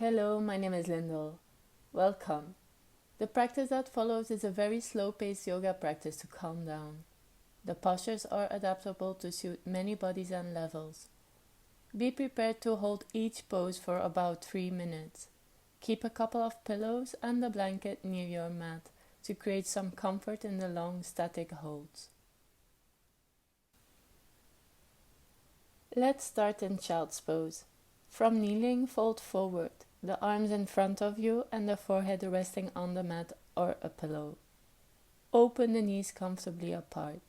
Hello, my name is Lyndall. Welcome. The practice that follows is a very slow-paced yoga practice to calm down. The postures are adaptable to suit many bodies and levels. Be prepared to hold each pose for about 3 minutes. Keep a couple of pillows and a blanket near your mat to create some comfort in the long static holds. Let's start in child's pose. From kneeling, fold forward, the arms in front of you and the forehead resting on the mat or a pillow. Open the knees comfortably apart.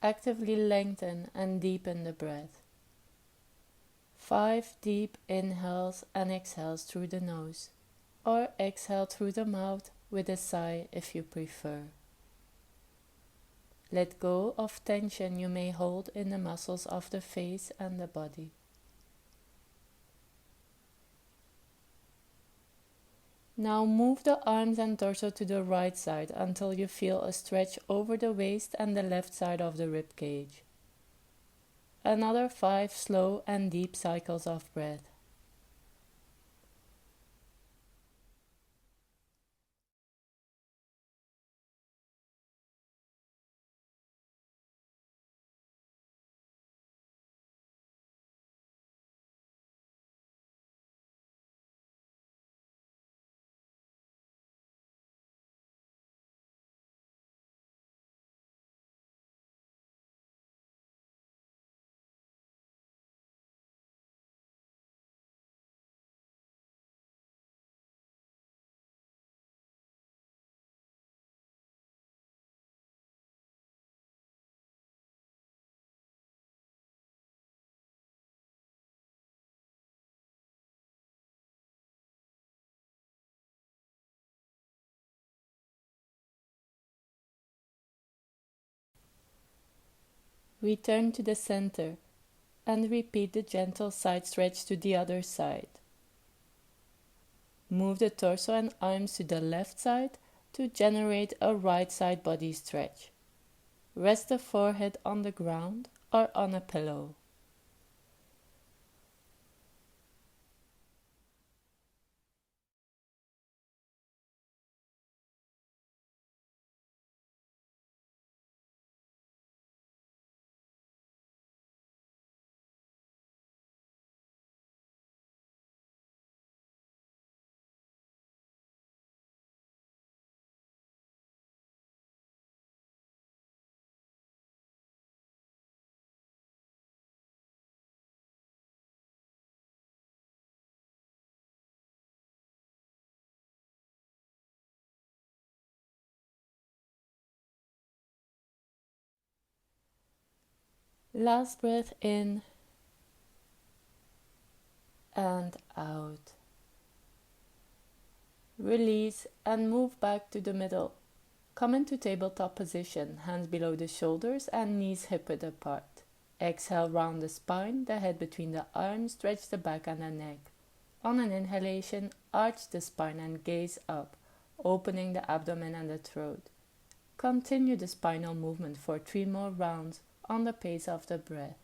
Actively lengthen and deepen the breath. 5 deep inhales and exhales through the nose, or exhale through the mouth with a sigh if you prefer. Let go of tension you may hold in the muscles of the face and the body. Now move the arms and torso to the right side until you feel a stretch over the waist and the left side of the rib cage. Another 5 slow and deep cycles of breath. Return to the center and repeat the gentle side stretch to the other side. Move the torso and arms to the left side to generate a right side body stretch. Rest the forehead on the ground or on a pillow. Last breath in and out. Release and move back to the middle. Come into tabletop position, hands below the shoulders and knees hip-width apart. Exhale, round the spine, the head between the arms, stretch the back and the neck. On an inhalation, arch the spine and gaze up, opening the abdomen and the throat. Continue the spinal movement for 3 more rounds on the pace of the breath.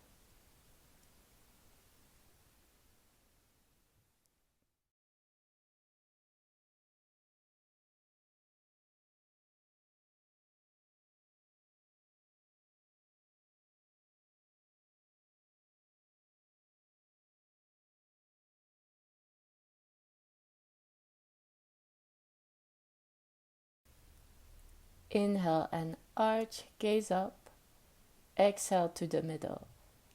Inhale and arch, gaze up. Exhale to the middle.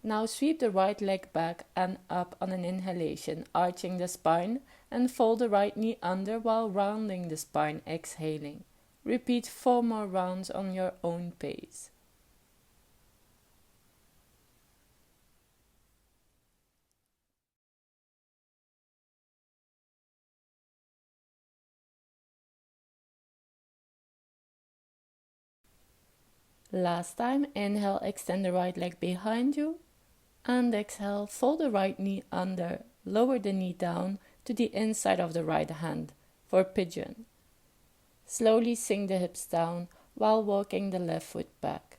Now sweep the right leg back and up on an inhalation, arching the spine, and fold the right knee under while rounding the spine, exhaling. Repeat 4 more rounds on your own pace. Last time, inhale, extend the right leg behind you, and exhale, fold the right knee under, lower the knee down to the inside of the right hand for pigeon. Slowly sink the hips down while walking the left foot back.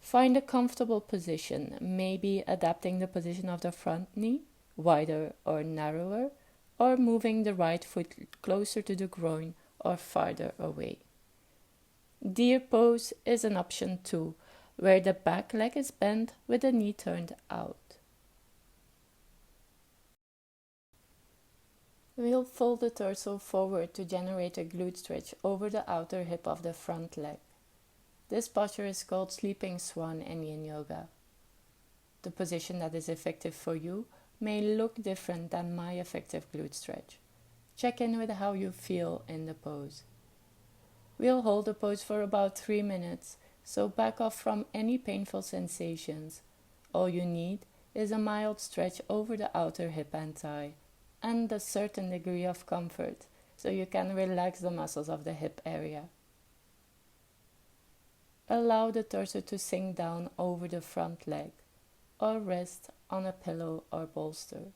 Find a comfortable position, maybe adapting the position of the front knee wider or narrower, or moving the right foot closer to the groin or farther away. Deer pose is an option too, where the back leg is bent with the knee turned out. We'll fold the torso forward to generate a glute stretch over the outer hip of the front leg. This posture is called sleeping swan in yin yoga. The position that is effective for you may look different than my effective glute stretch. Check in with how you feel in the pose. We'll hold the pose for about 3 minutes, so back off from any painful sensations. All you need is a mild stretch over the outer hip and thigh, and a certain degree of comfort, so you can relax the muscles of the hip area. Allow the torso to sink down over the front leg, or rest on a pillow or bolster.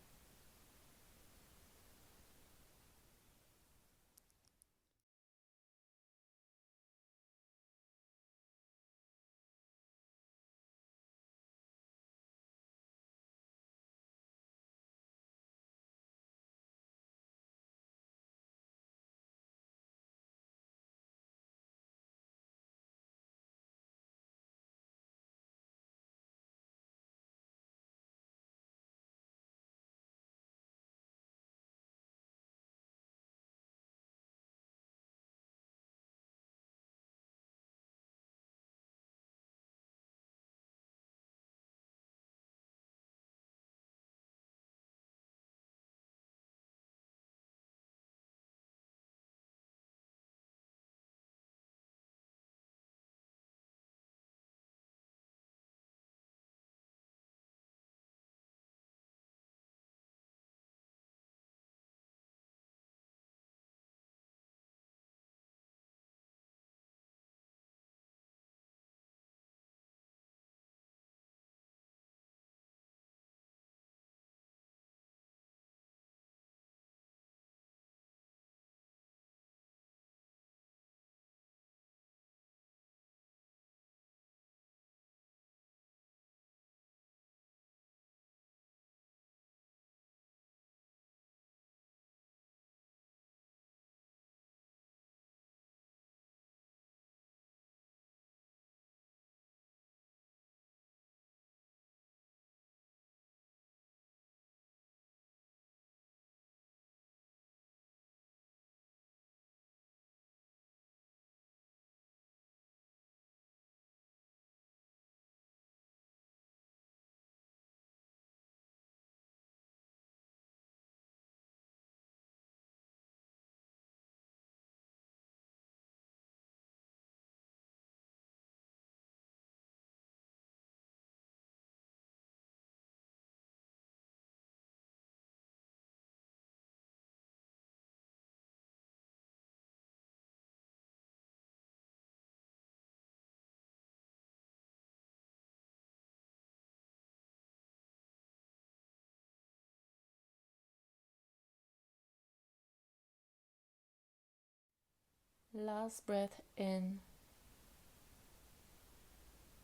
Last breath in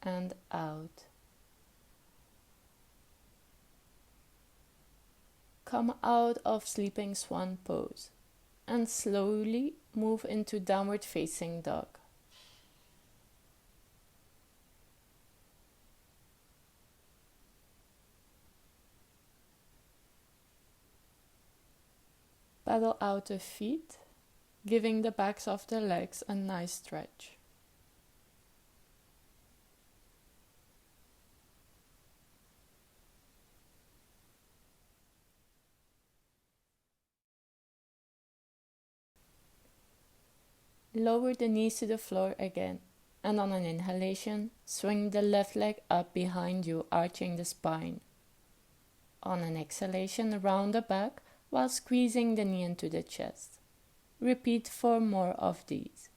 and out. Come out of sleeping swan pose and slowly move into downward facing dog. Paddle out the feet, giving the backs of the legs a nice stretch. Lower the knees to the floor again, and on an inhalation, swing the left leg up behind you, arching the spine. On an exhalation, round the back while squeezing the knee into the chest. Repeat 4 more of these.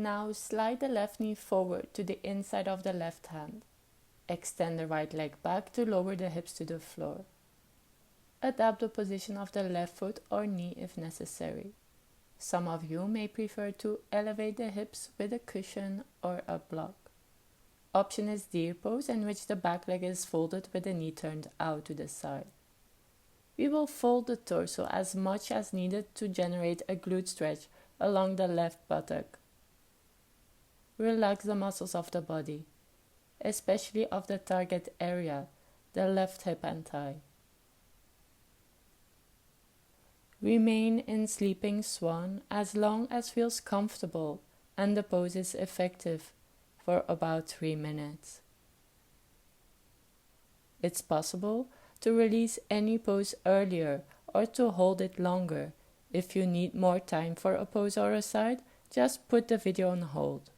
Now slide the left knee forward to the inside of the left hand. Extend the right leg back to lower the hips to the floor. Adapt the position of the left foot or knee if necessary. Some of you may prefer to elevate the hips with a cushion or a block. Option is deer pose, in which the back leg is folded with the knee turned out to the side. We will fold the torso as much as needed to generate a glute stretch along the left buttock. Relax the muscles of the body, especially of the target area, the left hip and thigh. Remain in sleeping swan as long as feels comfortable and the pose is effective for about 3 minutes. It's possible to release any pose earlier or to hold it longer. If you need more time for a pose or a side, just put the video on hold.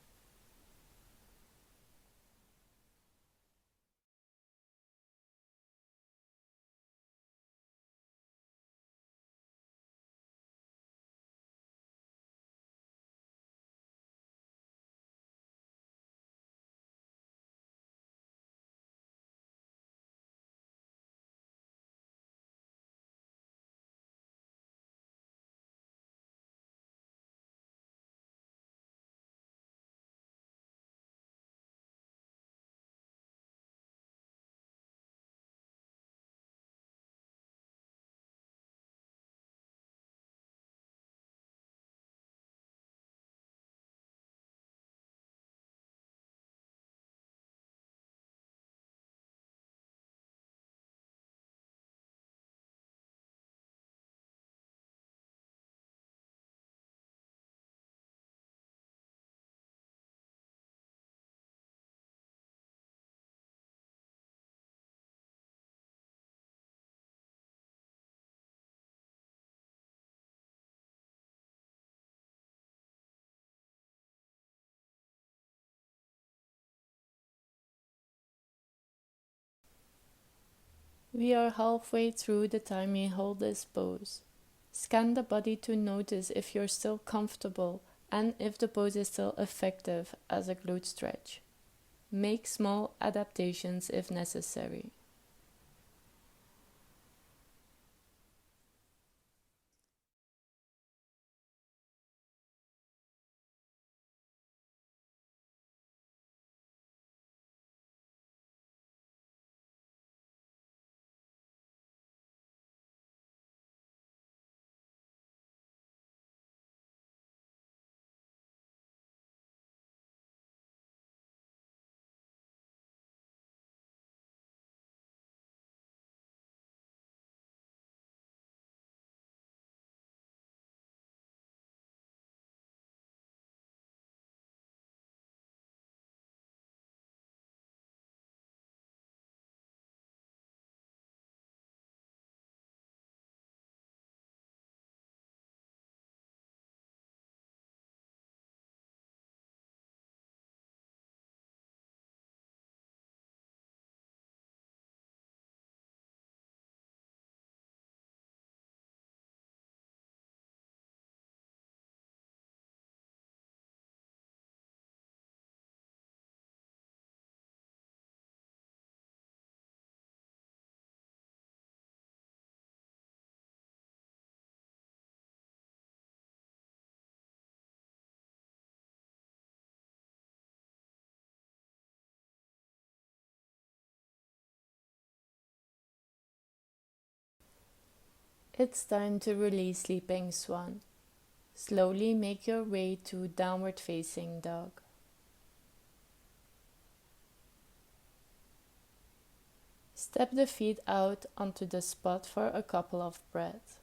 We are halfway through the time we hold this pose. Scan the body to notice if you're still comfortable and if the pose is still effective as a glute stretch. Make small adaptations if necessary. It's time to release sleeping swan. Slowly make your way to downward facing dog. Step the feet out onto the spot for a couple of breaths.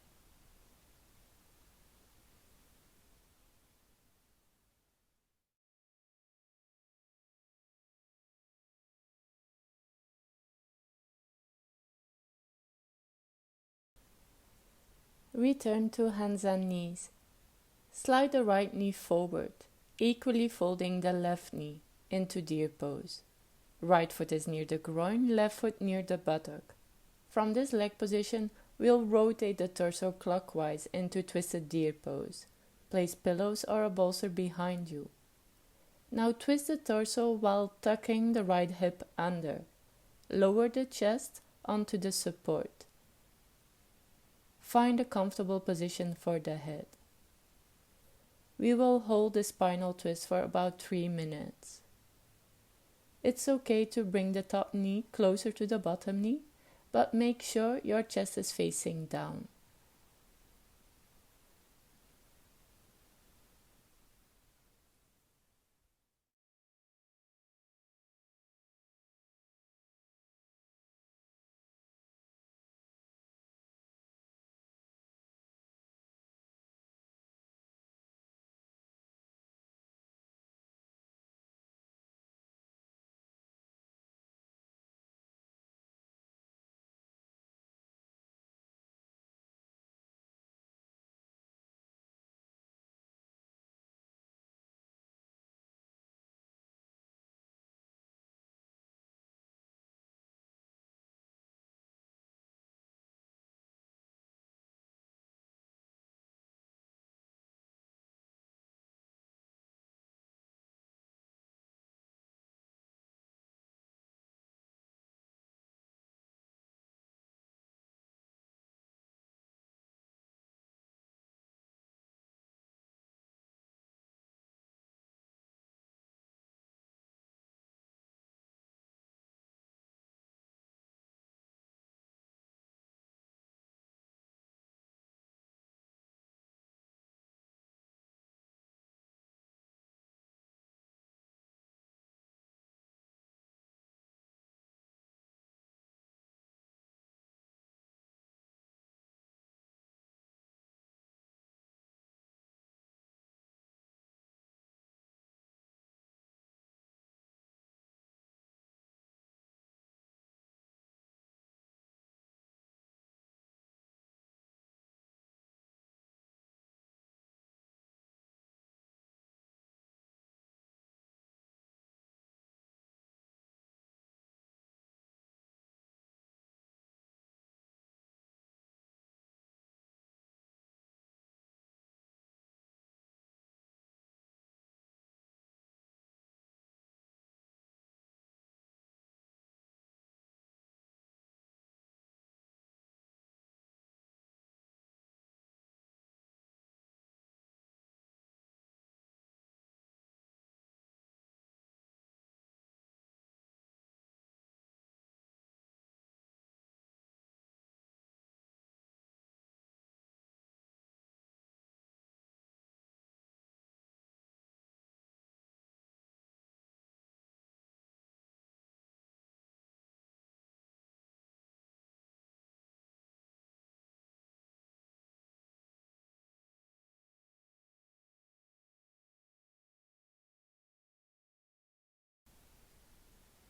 Return to hands and knees. Slide the right knee forward, equally folding the left knee into deer pose. Right foot is near the groin, left foot near the buttock. From this leg position, we'll rotate the torso clockwise into twisted deer pose. Place pillows or a bolster behind you. Now twist the torso while tucking the right hip under. Lower the chest onto the support. Find a comfortable position for the head. We will hold the spinal twist for about 3 minutes. It's okay to bring the top knee closer to the bottom knee, but make sure your chest is facing down.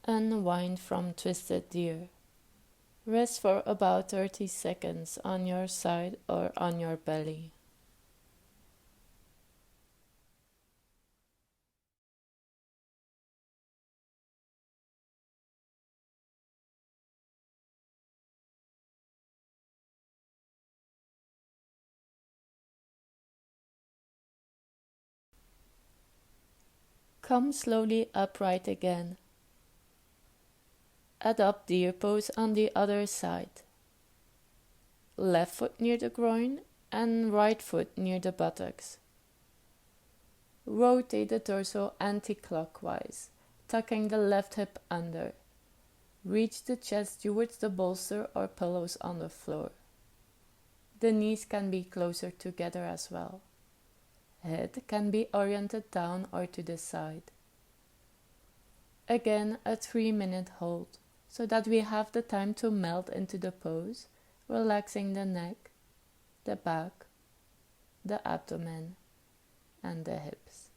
Unwind from twisted deer. Rest for about 30 seconds on your side or on your belly. Come slowly upright again. Adopt deer pose on the other side. Left foot near the groin and right foot near the buttocks. Rotate the torso anti-clockwise, tucking the left hip under. Reach the chest towards the bolster or pillows on the floor. The knees can be closer together as well. Head can be oriented down or to the side. Again, a 3-minute hold, so that we have the time to melt into the pose, relaxing the neck, the back, the abdomen, and the hips.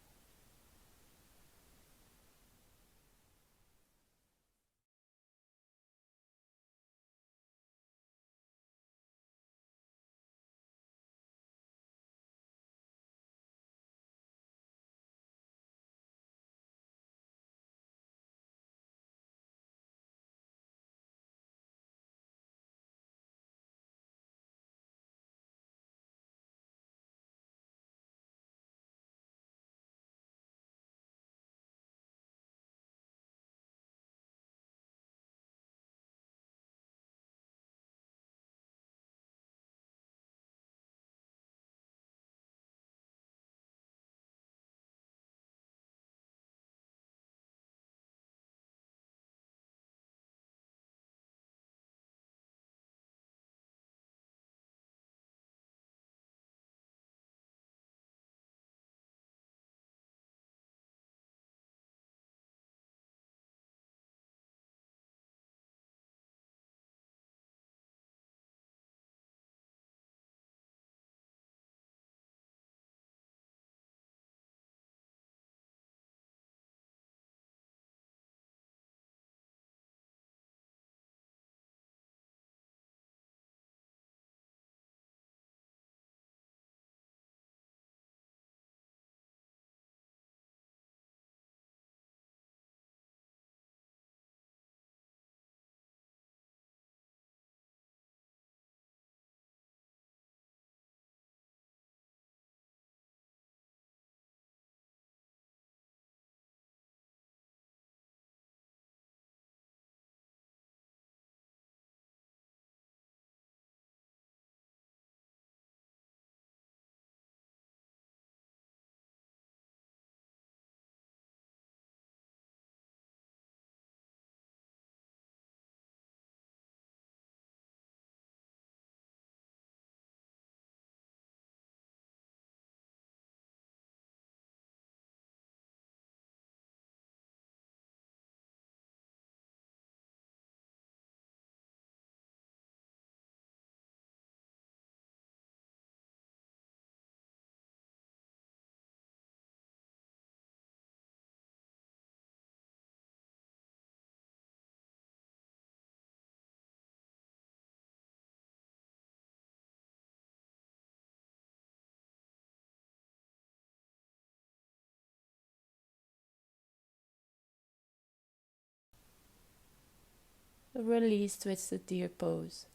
Release twisted deer pose.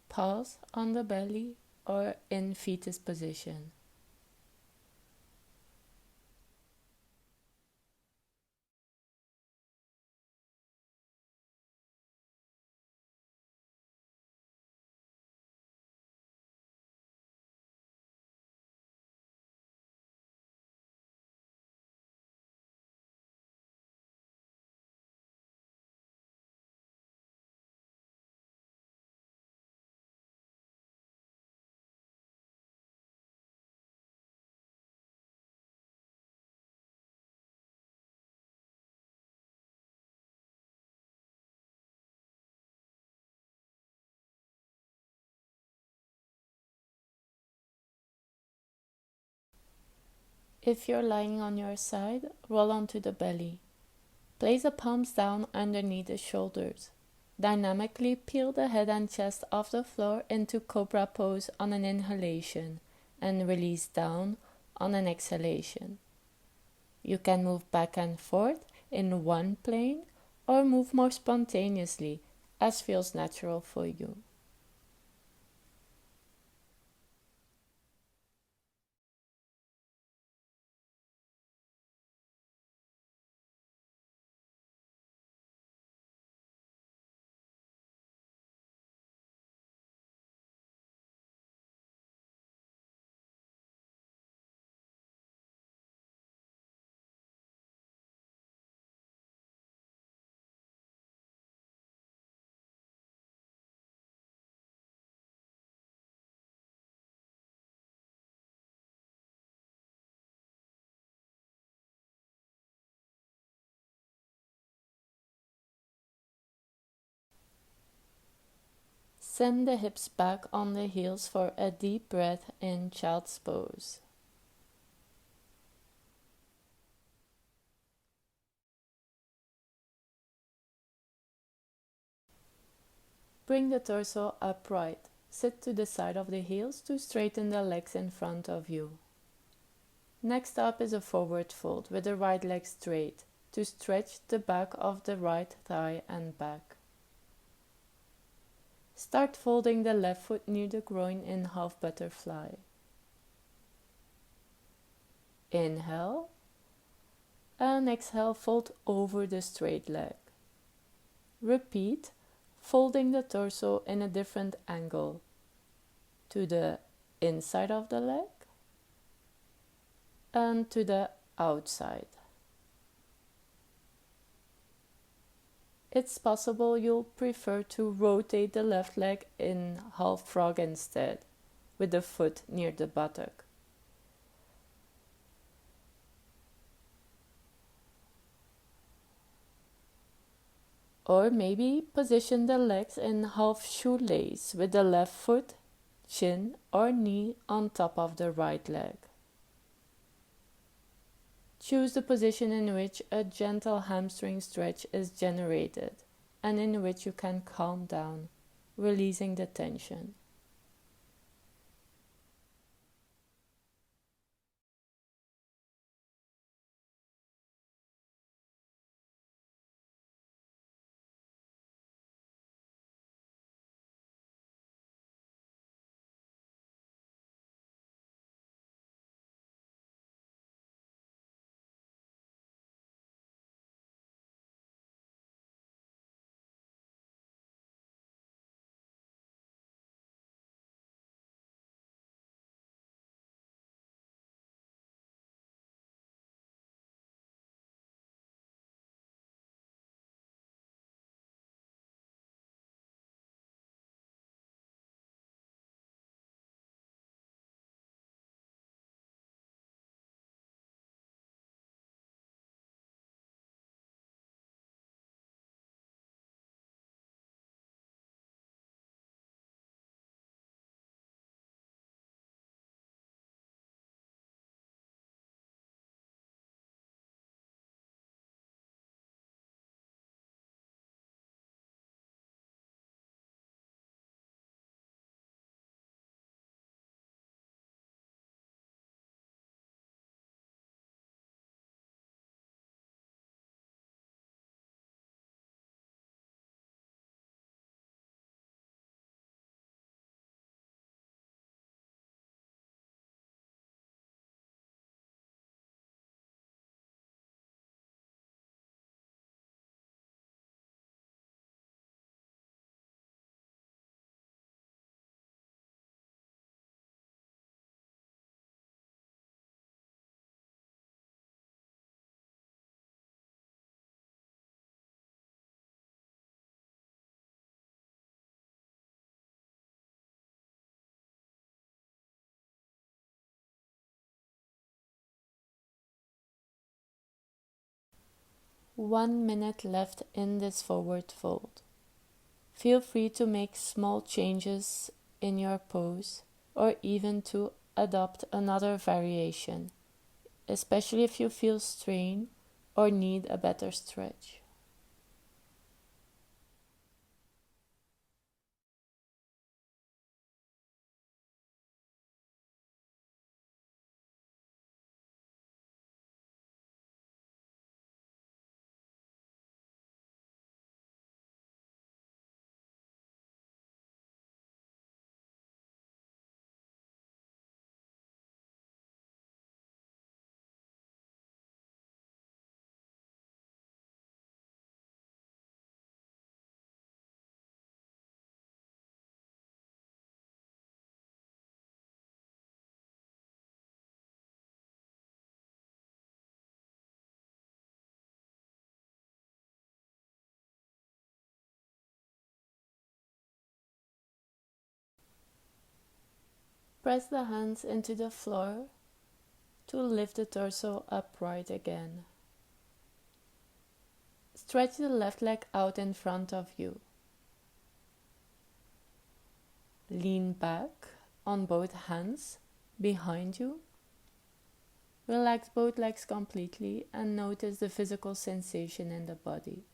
Pause on the belly or in fetus position. If you're lying on your side, roll onto the belly. Place the palms down underneath the shoulders. Dynamically peel the head and chest off the floor into cobra pose on an inhalation and release down on an exhalation. You can move back and forth in one plane or move more spontaneously as feels natural for you. Send the hips back on the heels for a deep breath in child's pose. Bring the torso upright. Sit to the side of the heels to straighten the legs in front of you. Next up is a forward fold with the right leg straight to stretch the back of the right thigh and back. Start folding the left foot near the groin in half butterfly. Inhale and exhale, fold over the straight leg. Repeat, folding the torso in a different angle to the inside of the leg and to the outside. It's possible you'll prefer to rotate the left leg in half frog instead, with the foot near the buttock. Or maybe position the legs in half shoelace with the left foot, shin or knee on top of the right leg. Choose the position in which a gentle hamstring stretch is generated and in which you can calm down, releasing the tension. 1 minute left in this forward fold. Feel free to make small changes in your pose or even to adopt another variation, especially if you feel strain or need a better stretch. Press the hands into the floor to lift the torso upright again. Stretch the left leg out in front of you. Lean back on both hands behind you. Relax both legs completely and notice the physical sensation in the body.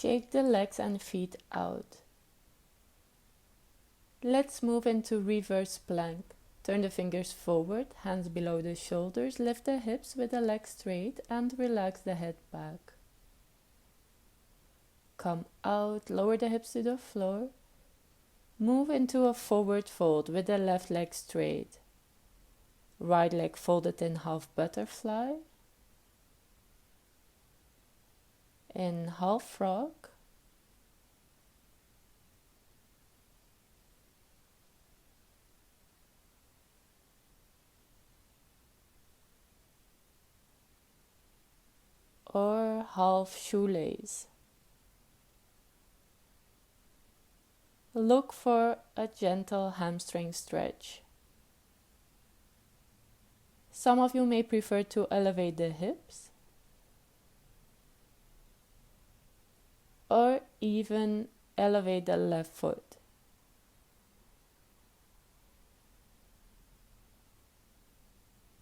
Shake the legs and feet out. Let's move into reverse plank. Turn the fingers forward, hands below the shoulders, lift the hips with the legs straight and relax the head back. Come out, lower the hips to the floor. Move into a forward fold with the left leg straight. Right leg folded in half butterfly. In half frog. Or half shoelace. Look for a gentle hamstring stretch. Some of you may prefer to elevate the hips or even elevate the left foot.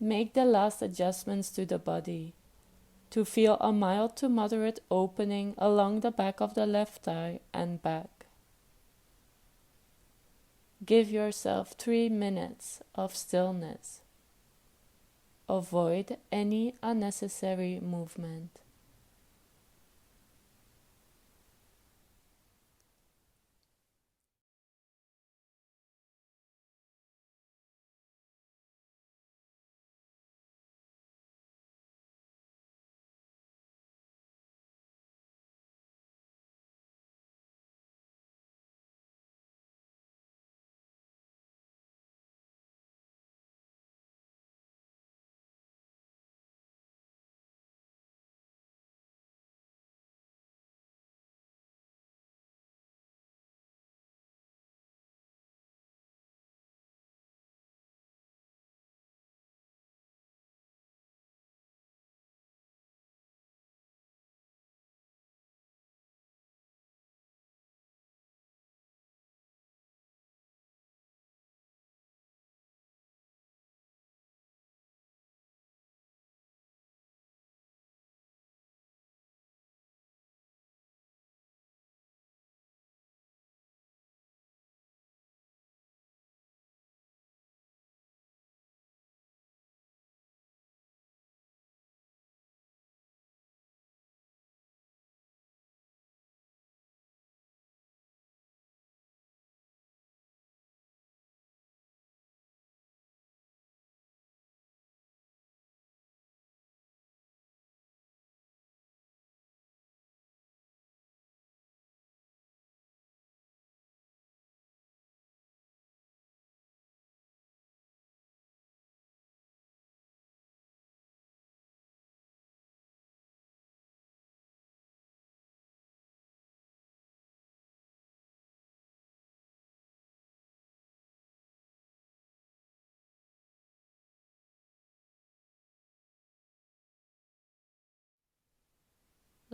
Make the last adjustments to the body to feel a mild to moderate opening along the back of the left thigh and back. Give yourself 3 minutes of stillness. Avoid any unnecessary movement.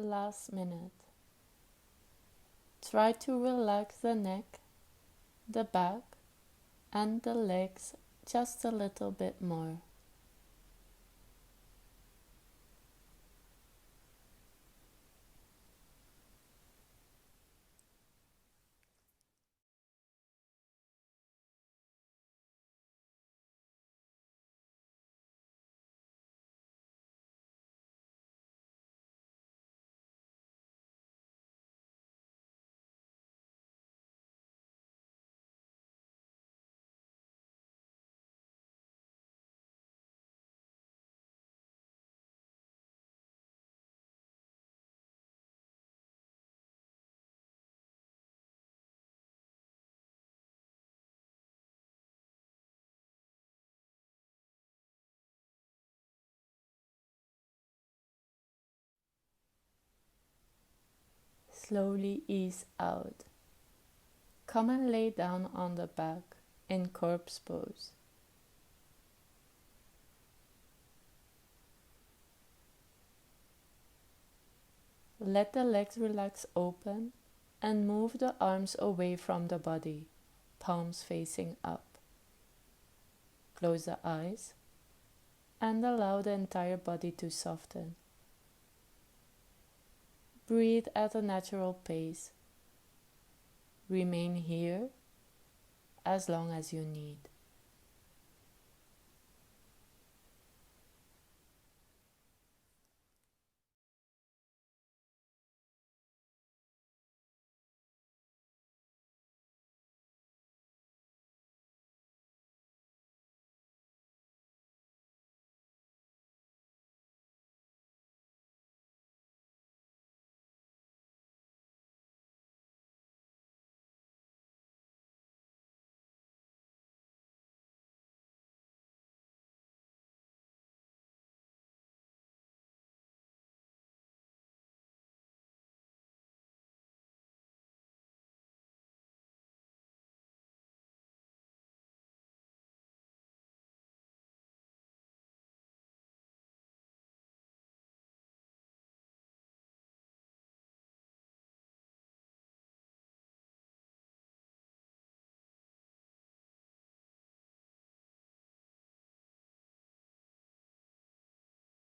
last minute. Try to relax the neck, the back, and the legs just a little bit more. Slowly ease out. Come and lay down on the back in corpse pose. Let the legs relax open and move the arms away from the body, palms facing up. Close the eyes and allow the entire body to soften. Breathe at a natural pace. Remain here as long as you need.